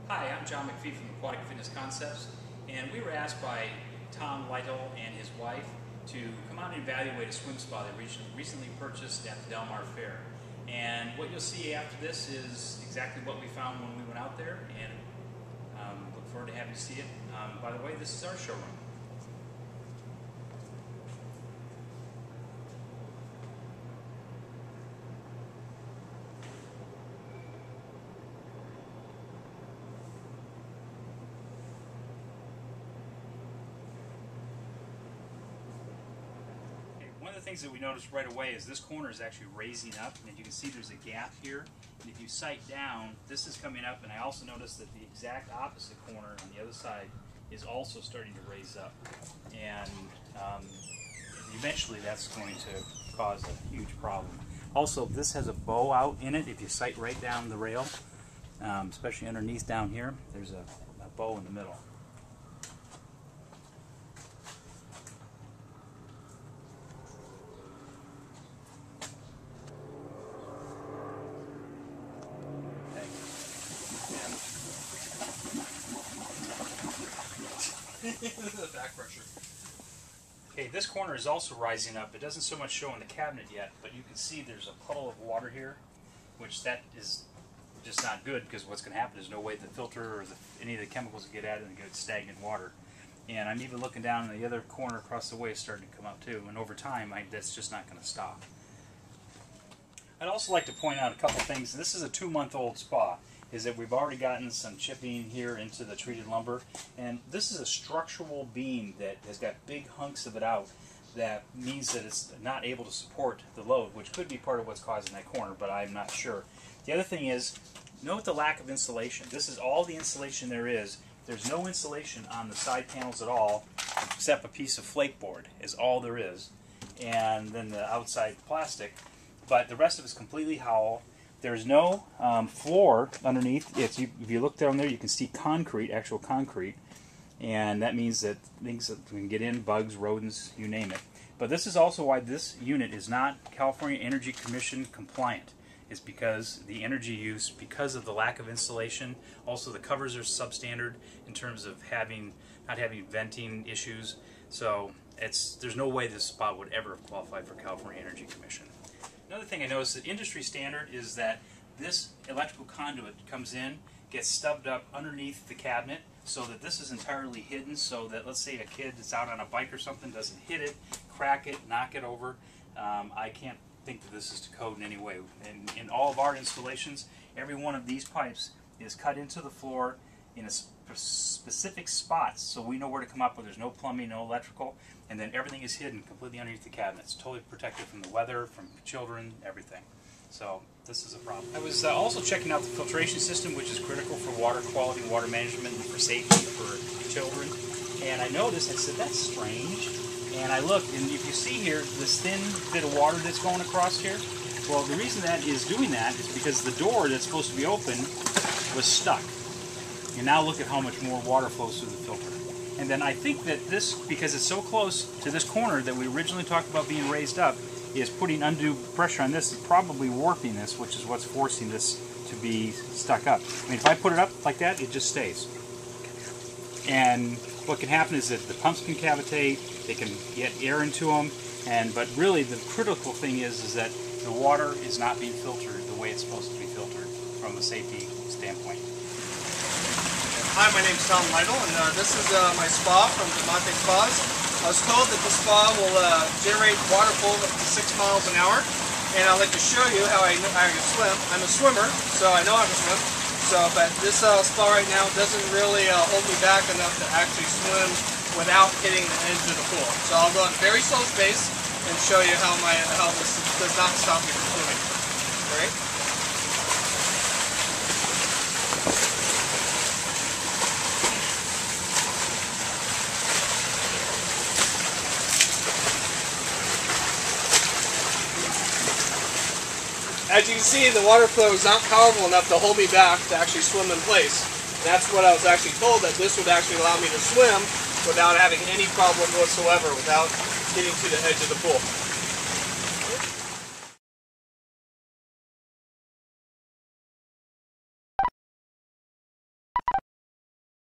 Hi, I'm John McPhee from Aquatic Fitness Concepts, and we were asked by Tom Lytle and his wife to come out and evaluate a swim spa they recently purchased at the Del Mar Fair. And what you'll see after this is exactly what we found when we went out there, and look forward to having you see it. By the way, this is our showroom. One of the things that we noticed right away is this corner is actually raising up, and you can see there's a gap here. And if you sight down, this is coming up, and I also noticed that the exact opposite corner on the other side is also starting to raise up. And eventually that's going to cause a huge problem. Also, this has a bow out in it. If you sight right down the rail, especially underneath down here, there's a bow in the middle. The back pressure. Okay, this corner is also rising up. It doesn't so much show in the cabinet yet, but you can see there's a puddle of water here, which that is just not good, because what's going to happen is no way the filter or any of the chemicals will get added and get stagnant water. And I'm even looking down in the other corner across the way, it's starting to come up too, and over time that's just not going to stop. I'd also like to point out a couple things. This is a 2-month-old spa. Is that we've already gotten some chipping here into the treated lumber, and this is a structural beam that has got big hunks of it out. That means that it's not able to support the load, which could be part of what's causing that corner, but I'm not sure. The other thing is, note the lack of insulation. This is all the insulation there is. There's no insulation on the side panels at all, except a piece of flake board is all there is, and then the outside plastic, but the rest of it is completely hollow. There's no floor underneath. If you look down there, you can see concrete, actual concrete, and that means that things that can get in, bugs, rodents, you name it. But this is also why this unit is not California Energy Commission compliant. It's because the energy use, because of the lack of insulation. Also, the covers are substandard in terms of not having venting issues. So there's no way this spa would ever have qualified for California Energy Commission. Another thing I noticed that industry standard is that this electrical conduit comes in, gets stubbed up underneath the cabinet so that this is entirely hidden, so that, let's say a kid is out on a bike or something, doesn't hit it, crack it, knock it over. I can't think that this is to code in any way. In all of our installations, every one of these pipes is cut into the floor in a specific spots, so we know where to come up with. There's no plumbing, no electrical, and then everything is hidden completely underneath the cabinet. It's totally protected from the weather, from children, everything. So this is a problem. I was also checking out the filtration system, which is critical for water quality, water management, and for safety for children. And I noticed, I said, that's strange. And I looked, and if you see here, this thin bit of water that's going across here, well, the reason that is doing that is because the door that's supposed to be open was stuck. And now look at how much more water flows through the filter. And then I think that this, because it's so close to this corner that we originally talked about being raised up, is putting undue pressure on this, probably warping this, which is what's forcing this to be stuck up. I mean, if I put it up like that, it just stays. And what can happen is that the pumps can cavitate, they can get air into them, but really the critical thing is that the water is not being filtered the way it's supposed to be filtered from a safety standpoint. Hi, my name is Tom Lytle, and this is my spa from Demonte Spas. I was told that the spa will generate water flow of up to 6 miles an hour, and I'd like to show you how I can swim. I'm a swimmer, so I know how to swim. But this spa right now doesn't really hold me back enough to actually swim without hitting the edge of the pool. So I'll go at a very slow pace and show you how this does not stop me from swimming. All right? As you can see, the water flow is not powerful enough to hold me back to actually swim in place. And that's what I was actually told, that this would actually allow me to swim without having any problem whatsoever, without getting to the edge of the pool.